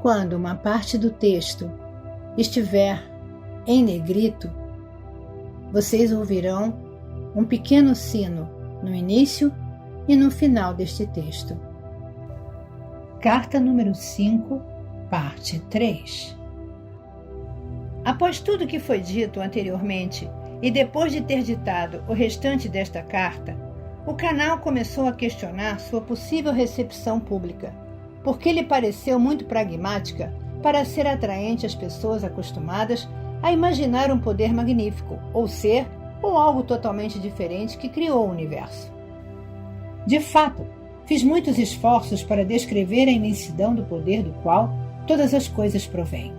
Quando uma parte do texto estiver em negrito, vocês ouvirão um pequeno sino no início e no final deste texto. Carta número 5, parte 3. Após tudo que foi dito anteriormente e depois de ter ditado o restante desta carta, o canal começou a questionar sua possível recepção pública, porque lhe pareceu muito pragmática para ser atraente às pessoas acostumadas a imaginar um poder magnífico, ou ser, ou algo totalmente diferente que criou o universo. De fato, fiz muitos esforços para descrever a imensidão do poder do qual todas as coisas provêm.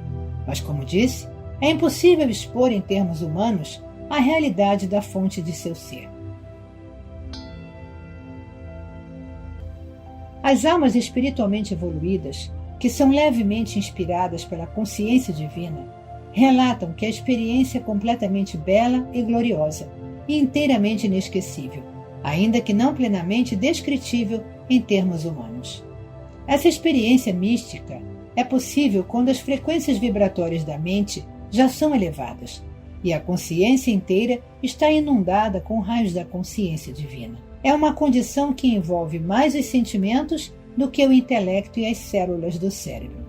Mas, como disse, é impossível expor em termos humanos a realidade da fonte de seu ser. As almas espiritualmente evoluídas, que são levemente inspiradas pela consciência divina, relatam que a experiência é completamente bela e gloriosa e inteiramente inesquecível, ainda que não plenamente descritível em termos humanos. Essa experiência mística é possível quando as frequências vibratórias da mente já são elevadas e a consciência inteira está inundada com raios da consciência divina. É uma condição que envolve mais os sentimentos do que o intelecto e as células do cérebro.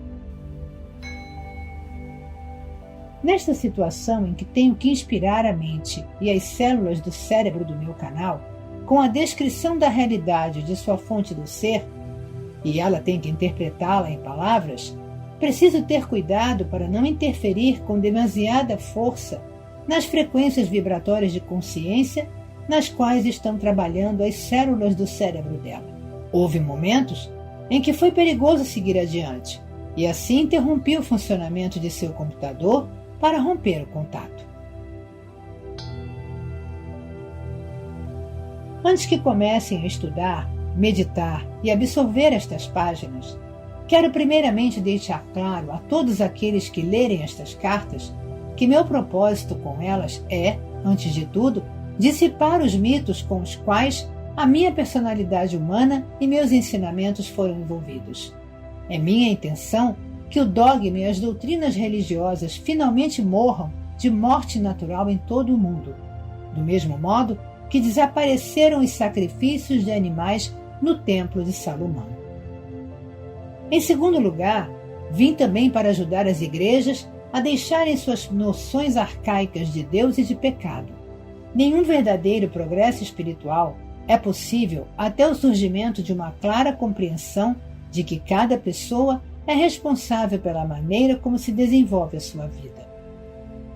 Nesta situação em que tenho que inspirar a mente e as células do cérebro do meu canal com a descrição da realidade de sua fonte do ser, e ela tem que interpretá-la em palavras, preciso ter cuidado para não interferir com demasiada força nas frequências vibratórias de consciência nas quais estão trabalhando as células do cérebro dela. Houve momentos em que foi perigoso seguir adiante, e assim interrompi o funcionamento de seu computador para romper o contato. Antes que comecem a estudar, meditar e absorver estas páginas, quero primeiramente deixar claro a todos aqueles que lerem estas cartas que meu propósito com elas é, antes de tudo, dissipar os mitos com os quais a minha personalidade humana e meus ensinamentos foram envolvidos. É minha intenção que o dogma e as doutrinas religiosas finalmente morram de morte natural em todo o mundo, do mesmo modo que desapareceram os sacrifícios de animais no Templo de Salomão. Em segundo lugar, vim também para ajudar as igrejas a deixarem suas noções arcaicas de Deus e de pecado. Nenhum verdadeiro progresso espiritual é possível até o surgimento de uma clara compreensão de que cada pessoa é responsável pela maneira como se desenvolve a sua vida.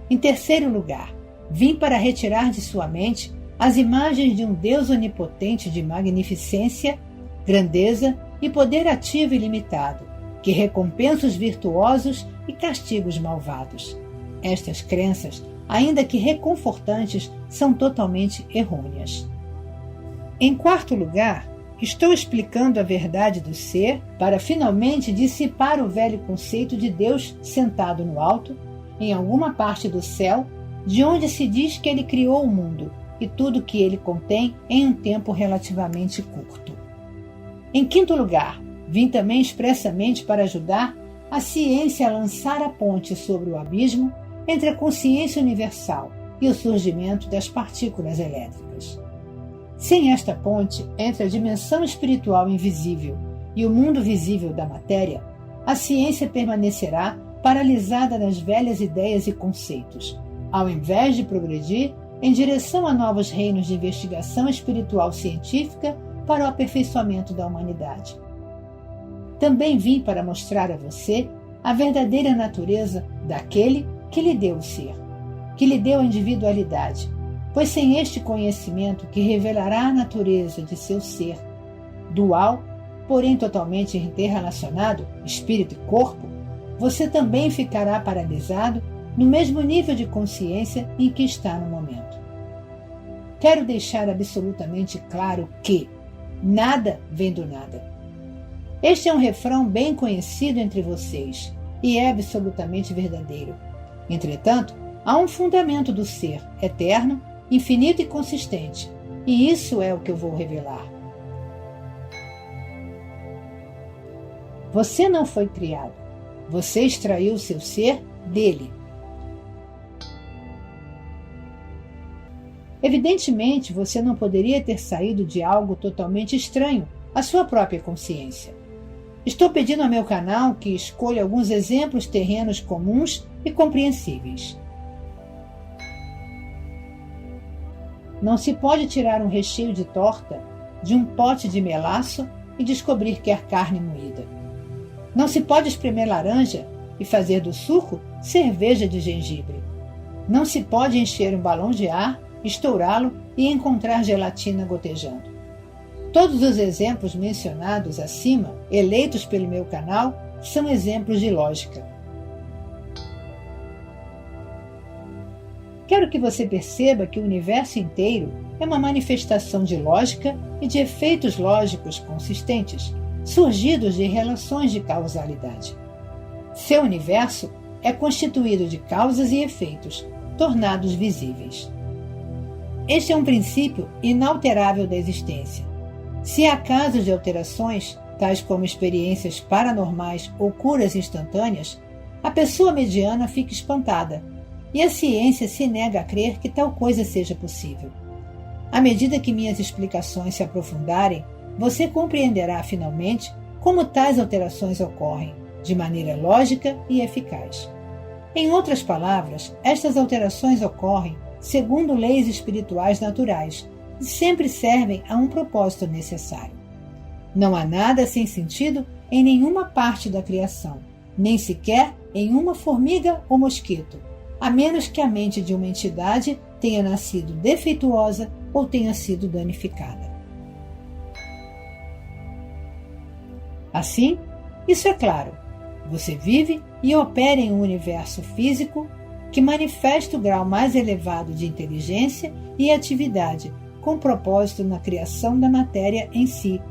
Em terceiro lugar, vim para retirar de sua mente as imagens de um Deus onipotente de magnificência, grandeza e poder ativo e ilimitado, que recompensa os virtuosos e castiga os malvados. Estas crenças, ainda que reconfortantes, são totalmente errôneas. Em quarto lugar, estou explicando a verdade do ser para finalmente dissipar o velho conceito de Deus sentado no alto, em alguma parte do céu, de onde se diz que ele criou o mundo e tudo que ele contém em um tempo relativamente curto. Em quinto lugar, vim também expressamente para ajudar a ciência a lançar a ponte sobre o abismo entre a consciência universal e o surgimento das partículas elétricas. Sem esta ponte entre a dimensão espiritual invisível e o mundo visível da matéria, a ciência permanecerá paralisada nas velhas ideias e conceitos, ao invés de progredir em direção a novos reinos de investigação espiritual científica para o aperfeiçoamento da humanidade. Também vim para mostrar a você a verdadeira natureza daquele que lhe deu o ser, que lhe deu a individualidade, pois sem este conhecimento que revelará a natureza de seu ser, dual, porém totalmente interrelacionado, espírito e corpo, você também ficará paralisado no mesmo nível de consciência em que está no momento. Quero deixar absolutamente claro que nada vem do nada. Este é um refrão bem conhecido entre vocês e é absolutamente verdadeiro. Entretanto, há um fundamento do ser eterno, infinito e consistente, e isso é o que eu vou revelar. Você não foi criado. Você extraiu seu ser dele. Evidentemente, você não poderia ter saído de algo totalmente estranho à sua própria consciência. Estou pedindo ao meu canal que escolha alguns exemplos terrenos comuns e compreensíveis. Não se pode tirar um recheio de torta de um pote de melaço e descobrir que é carne moída. Não se pode espremer laranja e fazer do suco cerveja de gengibre. Não se pode encher um balão de ar, estourá-lo e encontrar gelatina gotejando. Todos os exemplos mencionados acima, eleitos pelo meu canal, são exemplos de lógica. Quero que você perceba que o universo inteiro é uma manifestação de lógica e de efeitos lógicos consistentes, surgidos de relações de causalidade. Seu universo é constituído de causas e efeitos, tornados visíveis. Este é um princípio inalterável da existência. Se há casos de alterações, tais como experiências paranormais ou curas instantâneas, a pessoa mediana fica espantada, e a ciência se nega a crer que tal coisa seja possível. À medida que minhas explicações se aprofundarem, você compreenderá finalmente como tais alterações ocorrem, de maneira lógica e eficaz. Em outras palavras, estas alterações ocorrem segundo leis espirituais naturais e sempre servem a um propósito necessário. Não há nada sem sentido em nenhuma parte da criação, nem sequer em uma formiga ou mosquito, a menos que a mente de uma entidade tenha nascido defeituosa ou tenha sido danificada. Assim, isso é claro, você vive e opera em um universo físico que manifesta o grau mais elevado de inteligência e atividade, com propósito na criação da matéria em si,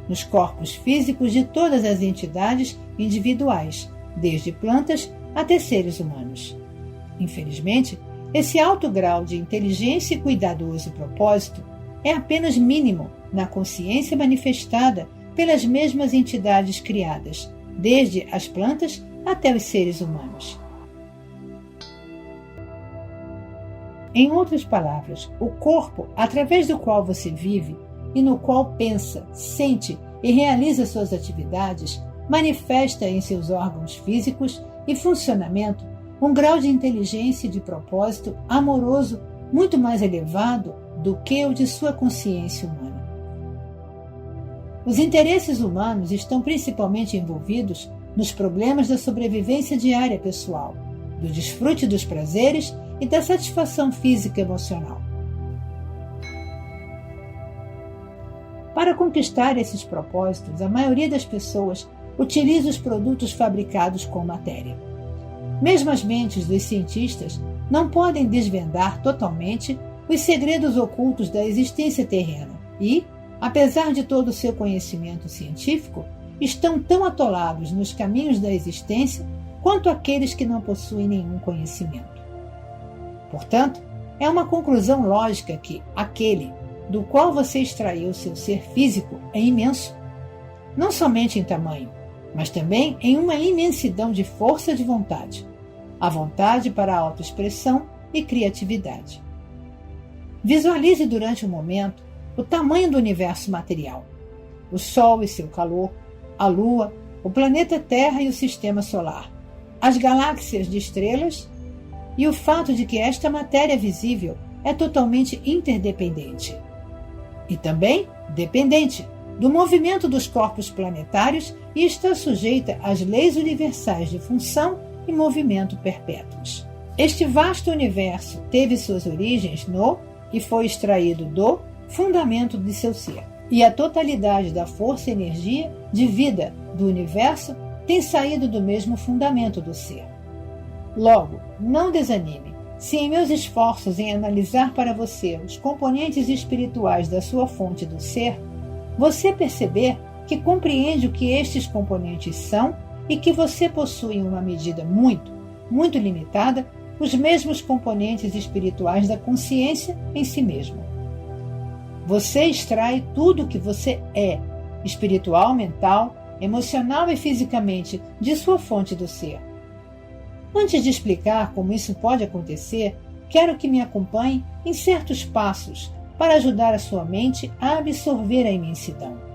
nos corpos físicos de todas as entidades individuais, desde plantas até seres humanos. Infelizmente, esse alto grau de inteligência e cuidadoso propósito é apenas mínimo na consciência manifestada pelas mesmas entidades criadas, desde as plantas até os seres humanos. Em outras palavras, o corpo através do qual você vive e no qual pensa, sente e realiza suas atividades, manifesta em seus órgãos físicos e funcionamento um grau de inteligência e de propósito amoroso muito mais elevado do que o de sua consciência humana. Os interesses humanos estão principalmente envolvidos nos problemas da sobrevivência diária pessoal, do desfrute dos prazeres e da satisfação física e emocional. Para conquistar esses propósitos, a maioria das pessoas utiliza os produtos fabricados com matéria. Mesmo as mentes dos cientistas não podem desvendar totalmente os segredos ocultos da existência terrena e, apesar de todo o seu conhecimento científico, estão tão atolados nos caminhos da existência quanto aqueles que não possuem nenhum conhecimento. Portanto, é uma conclusão lógica que aquele do qual você extraiu seu ser físico é imenso, não somente em tamanho, mas também em uma imensidão de força de vontade, a vontade para a autoexpressão e criatividade. Visualize durante um momento o tamanho do universo material, o Sol e seu calor, a Lua, o planeta Terra e o Sistema Solar, as galáxias de estrelas e o fato de que esta matéria visível é totalmente interdependente e também dependente do movimento dos corpos planetários e está sujeita às leis universais de função e movimento perpétuos. Este vasto universo teve suas origens no e foi extraído do fundamento de seu ser, e a totalidade da força e energia de vida do universo tem saído do mesmo fundamento do ser. Logo, não desanime. Se em meus esforços em analisar para você os componentes espirituais da sua fonte do ser, você perceber que compreende o que estes componentes são e que você possui em uma medida muito, muito limitada os mesmos componentes espirituais da consciência em si mesmo. Você extrai tudo o que você é, espiritual, mental, emocional e fisicamente, de sua fonte do ser. Antes de explicar como isso pode acontecer, quero que me acompanhe em certos passos para ajudar a sua mente a absorver a imensidão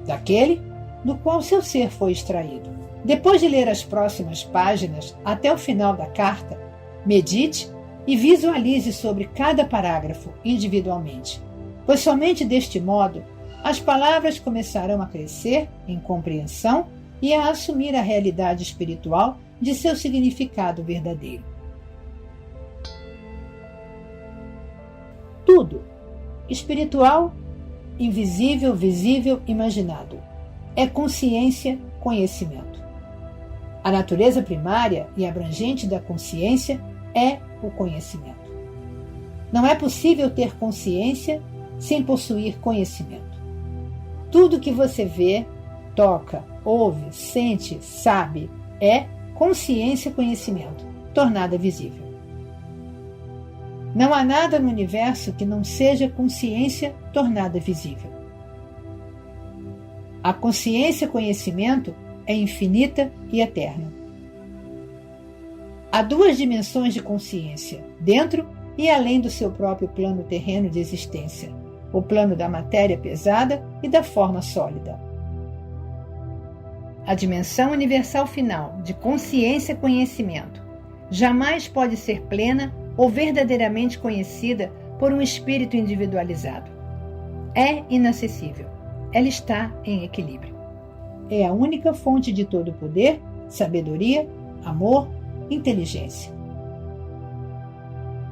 daquele do qual seu ser foi extraído. Depois de ler as próximas páginas até o final da carta, medite e visualize sobre cada parágrafo individualmente, pois somente deste modo as palavras começarão a crescer em compreensão e a assumir a realidade espiritual de seu significado verdadeiro. Tudo, espiritual, invisível, visível, imaginado, é consciência, conhecimento. A natureza primária e abrangente da consciência é o conhecimento. Não é possível ter consciência sem possuir conhecimento. Tudo que você vê, toca, ouve, sente, sabe, é consciência, conhecimento, tornada visível. Não há nada no universo que não seja consciência tornada visível. A consciência, conhecimento é infinita e eterna. Há duas dimensões de consciência, dentro e além do seu próprio plano terreno de existência, o plano da matéria pesada e da forma sólida. A dimensão universal final de consciência-conhecimento jamais pode ser plena ou verdadeiramente conhecida por um espírito individualizado. É inacessível. Ela está em equilíbrio. É a única fonte de todo poder, sabedoria, amor, inteligência.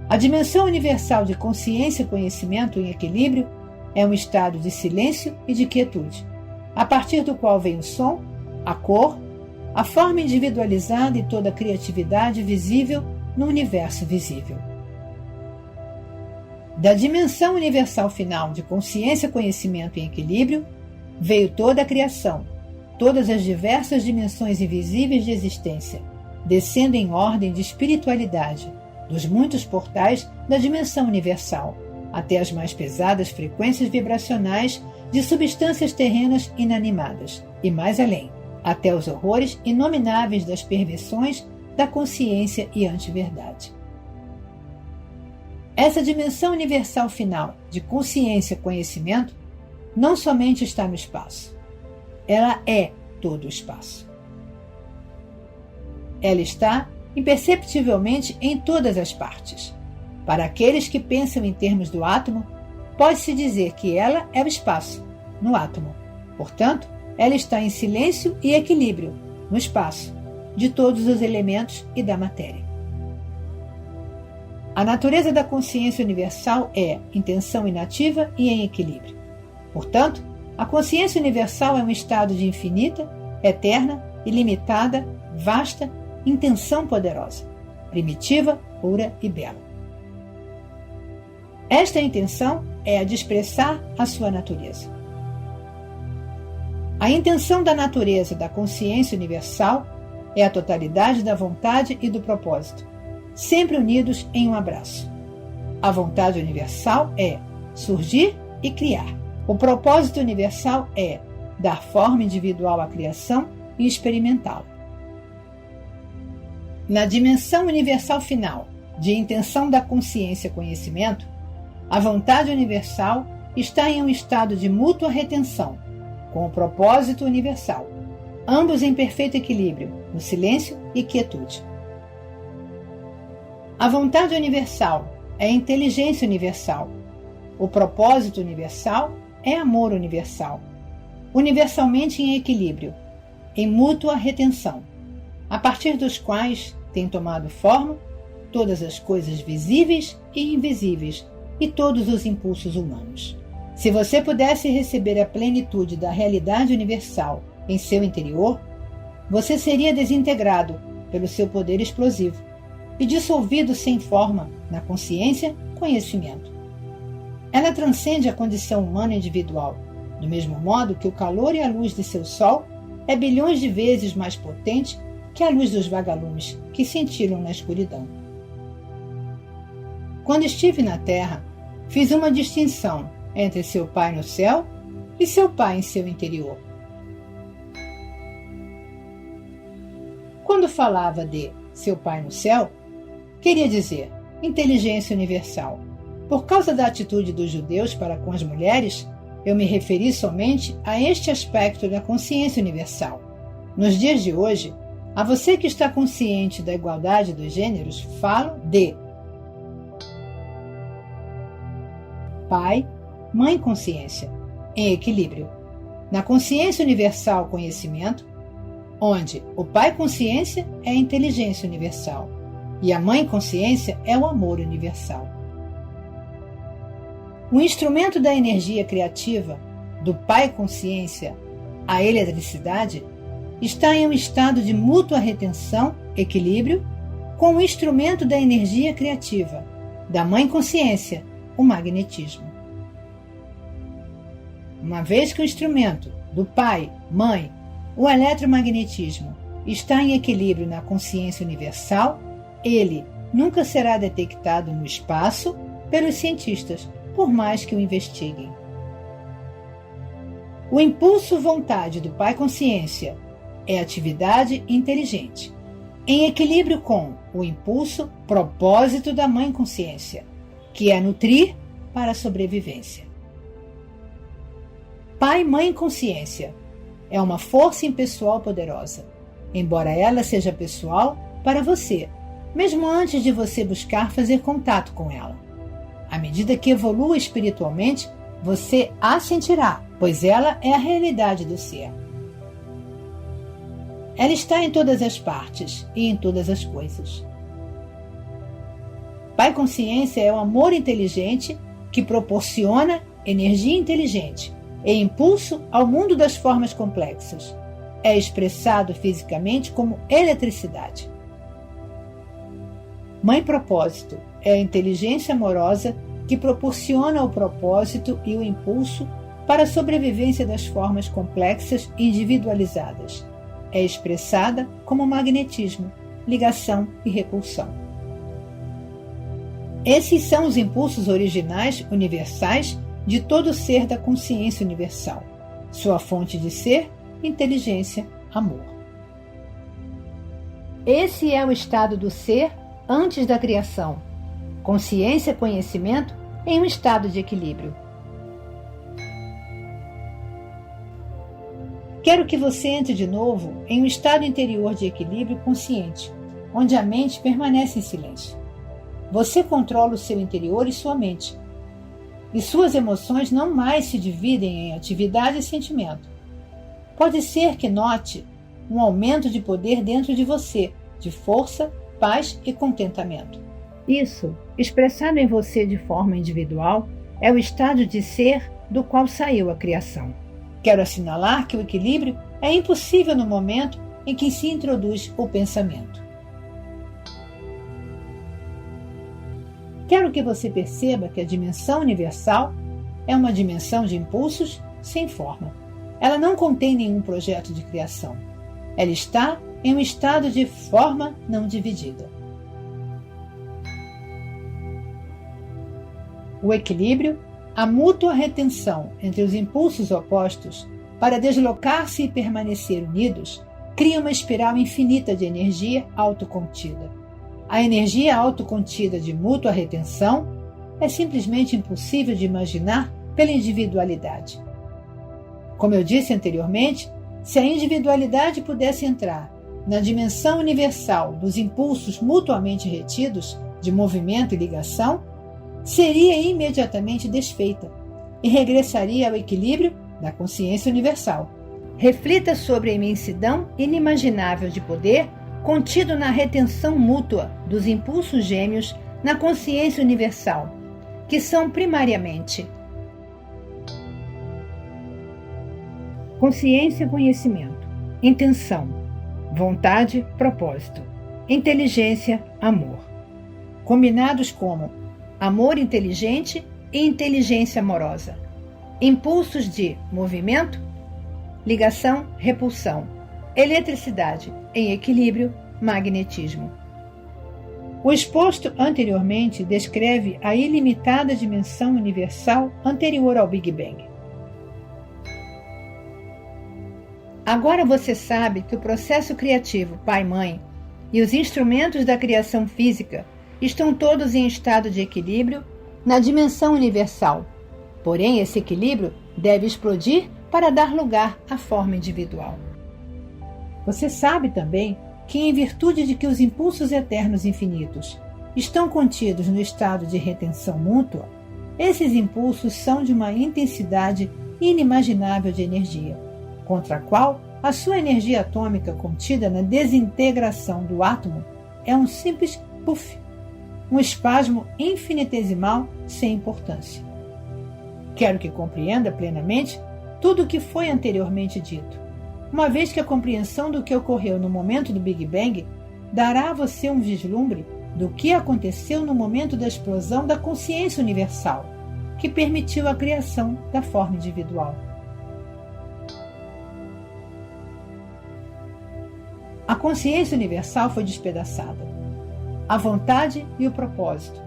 A dimensão universal de consciência e conhecimento em equilíbrio é um estado de silêncio e de quietude, a partir do qual vem o som, a cor, a forma individualizada e toda a criatividade visível no universo visível. Da dimensão universal final de consciência, conhecimento e equilíbrio, veio toda a criação, todas as diversas dimensões invisíveis de existência, descendo em ordem de espiritualidade, dos muitos portais da dimensão universal, até as mais pesadas frequências vibracionais de substâncias terrenas inanimadas, e mais além, até os horrores inomináveis das perversões da consciência e antiverdade. Essa dimensão universal final de consciência-conhecimento não somente está no espaço, ela é todo o espaço. Ela está imperceptivelmente em todas as partes. Para aqueles que pensam em termos do átomo, pode-se dizer que ela é o espaço, no átomo. Portanto, ela está em silêncio e equilíbrio, no espaço, de todos os elementos e da matéria. A natureza da consciência universal é intenção inativa e em equilíbrio. Portanto, a consciência universal é um estado de infinita, eterna, ilimitada, vasta, intenção poderosa, primitiva, pura e bela. Esta intenção é a de expressar a sua natureza. A intenção da natureza da consciência universal é a totalidade da vontade e do propósito, sempre unidos em um abraço. A vontade universal é surgir e criar. O propósito universal é dar forma individual à criação e experimentá-la. Na dimensão universal final, de intenção da consciência-conhecimento, a vontade universal está em um estado de mútua retenção, com o propósito universal, ambos em perfeito equilíbrio, no silêncio e quietude. A vontade universal é inteligência universal. O propósito universal é amor universal, universalmente em equilíbrio, em mútua retenção, a partir dos quais têm tomado forma todas as coisas visíveis e invisíveis e todos os impulsos humanos. Se você pudesse receber a plenitude da realidade universal em seu interior, você seria desintegrado pelo seu poder explosivo e dissolvido sem forma na consciência, conhecimento. Ela transcende a condição humana individual, do mesmo modo que o calor e a luz de seu sol é bilhões de vezes mais potente que a luz dos vagalumes que cintilam na escuridão. Quando estive na Terra, fiz uma distinção entre seu Pai no céu e seu Pai em seu interior. Quando falava de seu Pai no céu, queria dizer inteligência universal. Por causa da atitude dos judeus para com as mulheres, eu me referi somente a este aspecto da consciência universal. Nos dias de hoje, a você que está consciente da igualdade dos gêneros, falo de Pai, Mãe Consciência, em equilíbrio. Na consciência universal conhecimento, onde o Pai Consciência é a inteligência universal e a Mãe Consciência é o amor universal. O instrumento da energia criativa do Pai Consciência, a eletricidade, está em um estado de mútua retenção, equilíbrio, com o instrumento da energia criativa da Mãe Consciência, o magnetismo. Uma vez que o instrumento do Pai, Mãe, o eletromagnetismo, está em equilíbrio na consciência universal, ele nunca será detectado no espaço pelos cientistas, por mais que o investiguem. O impulso vontade do Pai Consciência é atividade inteligente, em equilíbrio com o impulso propósito da Mãe Consciência, que é nutrir para a sobrevivência. Pai Mãe Consciência é uma força impessoal poderosa, embora ela seja pessoal para você, mesmo antes de você buscar fazer contato com ela. À medida que evolua espiritualmente, você a sentirá, pois ela é a realidade do ser. Ela está em todas as partes e em todas as coisas. Pai Consciência é o amor inteligente que proporciona energia inteligente e impulso ao mundo das formas complexas. É expressado fisicamente como eletricidade. Mãe Propósito é a inteligência amorosa que proporciona o propósito e o impulso para a sobrevivência das formas complexas e individualizadas. É expressada como magnetismo, ligação e repulsão. Esses são os impulsos originais universais de todo ser da consciência universal. Sua fonte de ser, inteligência, amor. Esse é o estado do ser antes da criação. Consciência, conhecimento em um estado de equilíbrio. Quero que você entre de novo em um estado interior de equilíbrio consciente, onde a mente permanece em silêncio. Você controla o seu interior e sua mente. E suas emoções não mais se dividem em atividade e sentimento. Pode ser que note um aumento de poder dentro de você, de força, paz e contentamento. Isso, expressado em você de forma individual, é o estado de ser do qual saiu a criação. Quero assinalar que o equilíbrio é impossível no momento em que se introduz o pensamento. Quero que você perceba que a dimensão universal é uma dimensão de impulsos sem forma. Ela não contém nenhum projeto de criação. Ela está em um estado de forma não dividida. O equilíbrio, a mútua retenção entre os impulsos opostos para deslocar-se e permanecer unidos, cria uma espiral infinita de energia autocontida. A energia autocontida de mútua retenção é simplesmente impossível de imaginar pela individualidade. Como eu disse anteriormente, se a individualidade pudesse entrar na dimensão universal dos impulsos mutuamente retidos de movimento e ligação, seria imediatamente desfeita e regressaria ao equilíbrio da consciência universal. Reflita sobre a imensidão inimaginável de poder contido na retenção mútua dos impulsos gêmeos na consciência universal, que são primariamente consciência, conhecimento, intenção, vontade, propósito, inteligência, amor, combinados como amor inteligente e inteligência amorosa, impulsos de movimento, ligação, repulsão, eletricidade em equilíbrio, magnetismo. O exposto anteriormente descreve a ilimitada dimensão universal anterior ao Big Bang. Agora você sabe que o processo criativo pai-mãe e os instrumentos da criação física estão todos em estado de equilíbrio na dimensão universal. Porém, esse equilíbrio deve explodir para dar lugar à forma individual. Você sabe também que, em virtude de que os impulsos eternos infinitos estão contidos no estado de retenção mútua, esses impulsos são de uma intensidade inimaginável de energia, contra a qual a sua energia atômica contida na desintegração do átomo é um simples puff, um espasmo infinitesimal sem importância. Quero que compreenda plenamente tudo o que foi anteriormente dito, uma vez que a compreensão do que ocorreu no momento do Big Bang dará a você um vislumbre do que aconteceu no momento da explosão da consciência universal, que permitiu a criação da forma individual. A consciência universal foi despedaçada. A vontade e o propósito,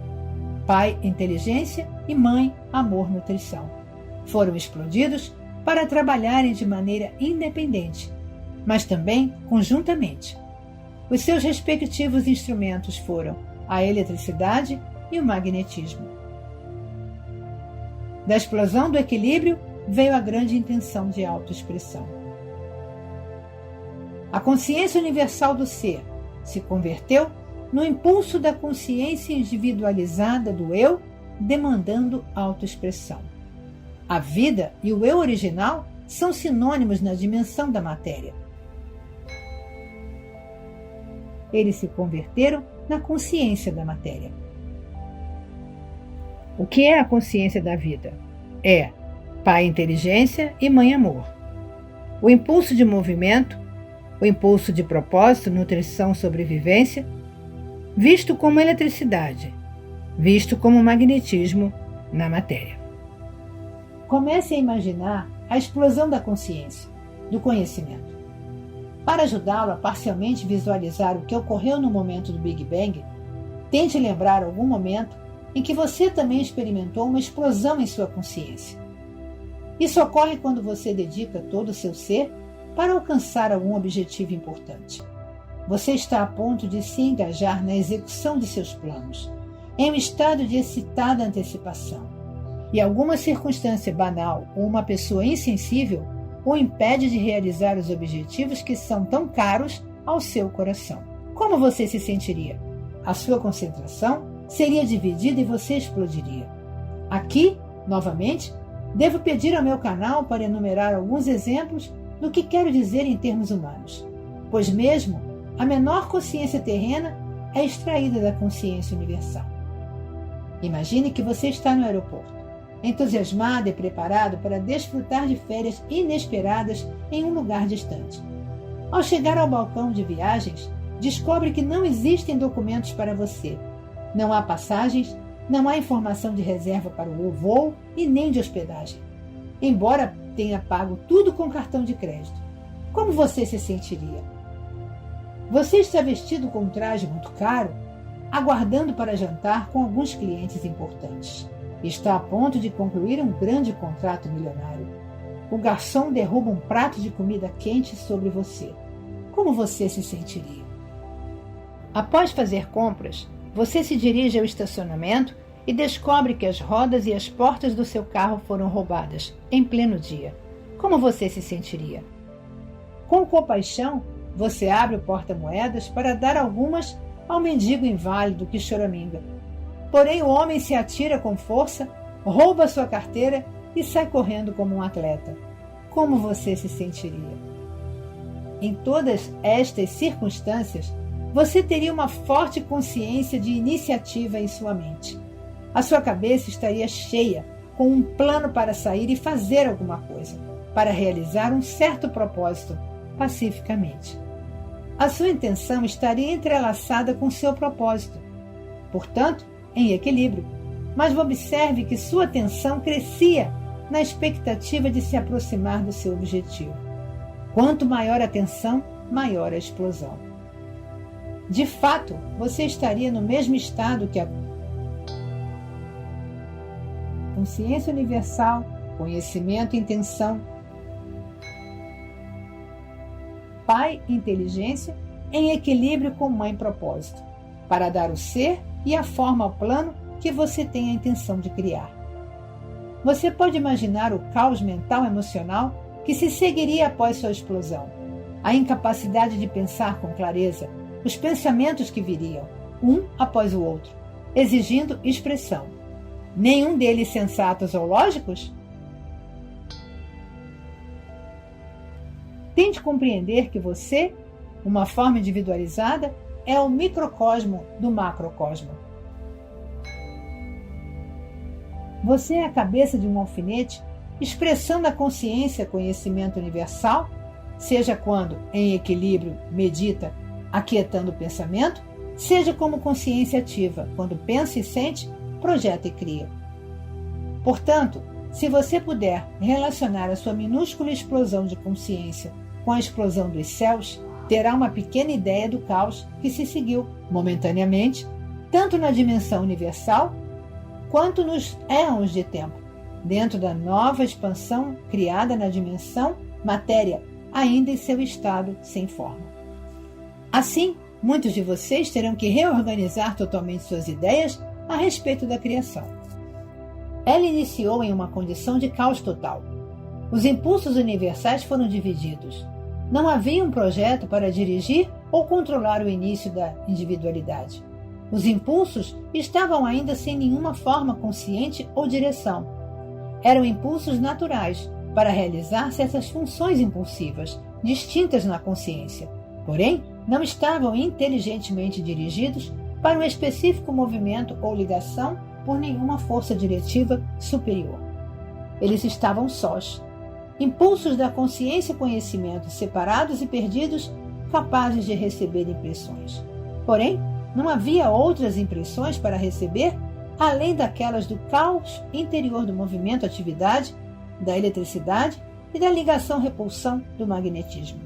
pai, inteligência e mãe, amor, nutrição, foram explodidos para trabalharem de maneira independente, mas também conjuntamente. Os seus respectivos instrumentos foram a eletricidade e o magnetismo. Da explosão do equilíbrio veio a grande intenção de autoexpressão. A consciência universal do ser se converteu no impulso da consciência individualizada do eu, demandando autoexpressão. A vida e o eu original são sinônimos na dimensão da matéria. Eles se converteram na consciência da matéria. O que é a consciência da vida? É pai inteligência e mãe amor. O impulso de movimento, o impulso de propósito, nutrição, sobrevivência, visto como eletricidade, visto como magnetismo na matéria. Comece a imaginar a explosão da consciência, do conhecimento. Para ajudá-lo a parcialmente visualizar o que ocorreu no momento do Big Bang, tente lembrar algum momento em que você também experimentou uma explosão em sua consciência. Isso ocorre quando você dedica todo o seu ser para alcançar algum objetivo importante. Você está a ponto de se engajar na execução de seus planos, em um estado de excitada antecipação. E alguma circunstância banal ou uma pessoa insensível o impede de realizar os objetivos que são tão caros ao seu coração. Como você se sentiria? A sua concentração seria dividida e você explodiria. Aqui, novamente, devo pedir ao meu canal para enumerar alguns exemplos do que quero dizer em termos humanos, pois mesmo a menor consciência terrena é extraída da consciência universal. Imagine que você está no aeroporto, entusiasmado e preparado para desfrutar de férias inesperadas em um lugar distante. Ao chegar ao balcão de viagens, descobre que não existem documentos para você. Não há passagens, não há informação de reserva para o voo e nem de hospedagem, embora tenha pago tudo com cartão de crédito. Como você se sentiria? Você está vestido com um traje muito caro, aguardando para jantar com alguns clientes importantes. Está a ponto de concluir um grande contrato milionário. O garçom derruba um prato de comida quente sobre você. Como você se sentiria? Após fazer compras, você se dirige ao estacionamento e descobre que as rodas e as portas do seu carro foram roubadas, em pleno dia. Como você se sentiria? Com compaixão, você abre o porta-moedas para dar algumas ao mendigo inválido que choraminga. Porém, o homem se atira com força, rouba sua carteira e sai correndo como um atleta. Como você se sentiria? Em todas estas circunstâncias, você teria uma forte consciência de iniciativa em sua mente. A sua cabeça estaria cheia, com um plano para sair e fazer alguma coisa, para realizar um certo propósito, pacificamente. A sua intenção estaria entrelaçada com seu propósito, portanto, em equilíbrio, mas observe que sua atenção crescia na expectativa de se aproximar do seu objetivo. Quanto maior a tensão, maior a explosão. De fato, você estaria no mesmo estado que a consciência universal, conhecimento e intenção, pai, inteligência em equilíbrio com Mãe Propósito, para dar o ser e a forma ao plano que você tem a intenção de criar. Você pode imaginar o caos mental e emocional que se seguiria após sua explosão, a incapacidade de pensar com clareza, os pensamentos que viriam, um após o outro, exigindo expressão. Nenhum deles sensatos ou lógicos? Tente compreender que você, uma forma individualizada, é o microcosmo do macrocosmo. Você é a cabeça de um alfinete expressando a consciência, conhecimento universal, seja quando, em equilíbrio, medita, aquietando o pensamento, seja como consciência ativa, quando pensa e sente, projeta e cria. Portanto, se você puder relacionar a sua minúscula explosão de consciência com a explosão dos céus, terá uma pequena ideia do caos que se seguiu, momentaneamente, tanto na dimensão universal quanto nos éons de tempo, dentro da nova expansão criada na dimensão matéria, ainda em seu estado sem forma. Assim, muitos de vocês terão que reorganizar totalmente suas ideias a respeito da criação. Ela iniciou em uma condição de caos total. Os impulsos universais foram divididos. Não havia um projeto para dirigir ou controlar o início da individualidade. Os impulsos estavam ainda sem nenhuma forma consciente ou direção. Eram impulsos naturais para realizar certas funções impulsivas, distintas na consciência. Porém, não estavam inteligentemente dirigidos para um específico movimento ou ligação por nenhuma força diretiva superior. Eles estavam sós. Impulsos da consciência e conhecimento separados e perdidos, capazes de receber impressões. Porém, não havia outras impressões para receber, além daquelas do caos interior do movimento-atividade, da eletricidade e da ligação-repulsão do magnetismo.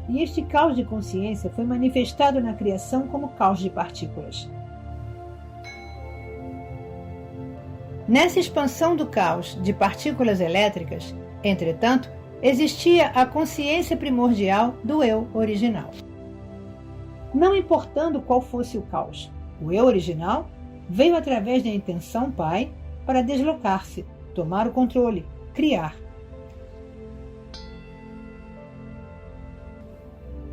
E este caos de consciência foi manifestado na criação como caos de partículas. Nessa expansão do caos de partículas elétricas, entretanto, existia a consciência primordial do eu original. Não importando qual fosse o caos, o eu original veio através da intenção Pai para deslocar-se, tomar o controle, criar.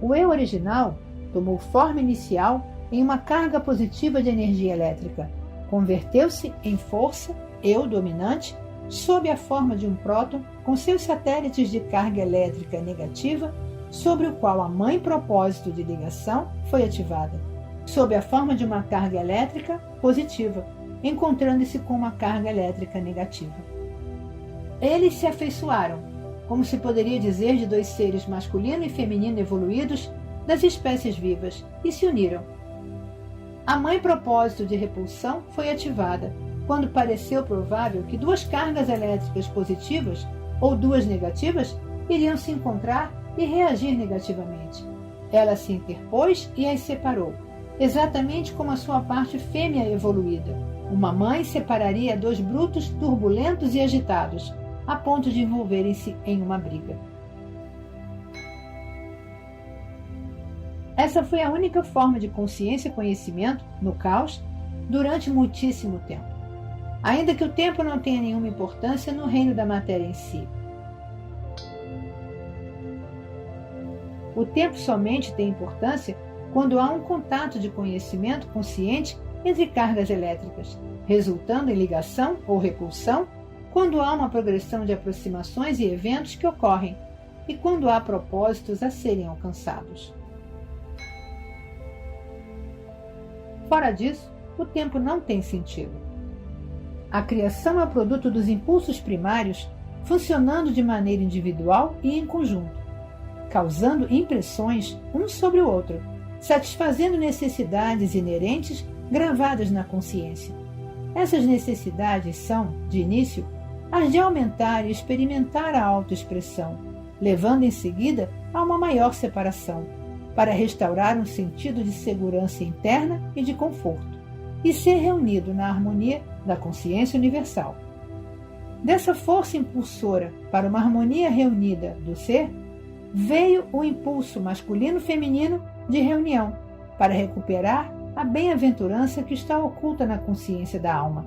O eu original tomou forma inicial em uma carga positiva de energia elétrica, converteu-se em força, eu dominante, sob a forma de um próton com seus satélites de carga elétrica negativa, sobre o qual a mãe propósito de ligação foi ativada, sob a forma de uma carga elétrica positiva, encontrando-se com uma carga elétrica negativa. Eles se afeiçoaram, como se poderia dizer de dois seres masculino e feminino evoluídos das espécies vivas, e se uniram. A mãe propósito de repulsão foi ativada, quando pareceu provável que duas cargas elétricas positivas ou duas negativas iriam se encontrar e reagir negativamente. Ela se interpôs e as separou, exatamente como a sua parte fêmea evoluída. Uma mãe separaria dois brutos turbulentos e agitados, a ponto de envolverem-se em uma briga. Essa foi a única forma de consciência e conhecimento, no caos, durante muitíssimo tempo. Ainda que o tempo não tenha nenhuma importância no reino da matéria em si. O tempo somente tem importância quando há um contato de conhecimento consciente entre cargas elétricas, resultando em ligação ou repulsão, quando há uma progressão de aproximações e eventos que ocorrem, e quando há propósitos a serem alcançados. Fora disso, o tempo não tem sentido. A criação é o produto dos impulsos primários funcionando de maneira individual e em conjunto, causando impressões um sobre o outro, satisfazendo necessidades inerentes gravadas na consciência. Essas necessidades são, de início, as de aumentar e experimentar a autoexpressão, levando em seguida a uma maior separação, para restaurar um sentido de segurança interna e de conforto, e ser reunido na harmonia da consciência universal. Dessa força impulsora para uma harmonia reunida do ser, veio o impulso masculino-feminino de reunião para recuperar a bem-aventurança que está oculta na consciência da alma.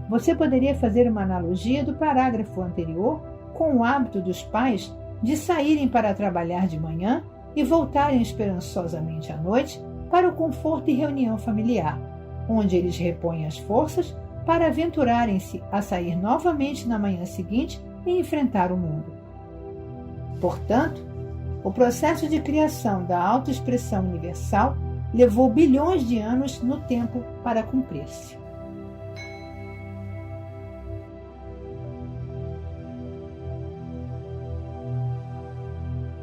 Você poderia fazer uma analogia do parágrafo anterior com o hábito dos pais de saírem para trabalhar de manhã e voltarem esperançosamente à noite para o conforto e reunião familiar, onde eles repõem as forças para aventurarem-se a sair novamente na manhã seguinte e enfrentar o mundo. Portanto, o processo de criação da autoexpressão universal levou bilhões de anos no tempo para cumprir-se.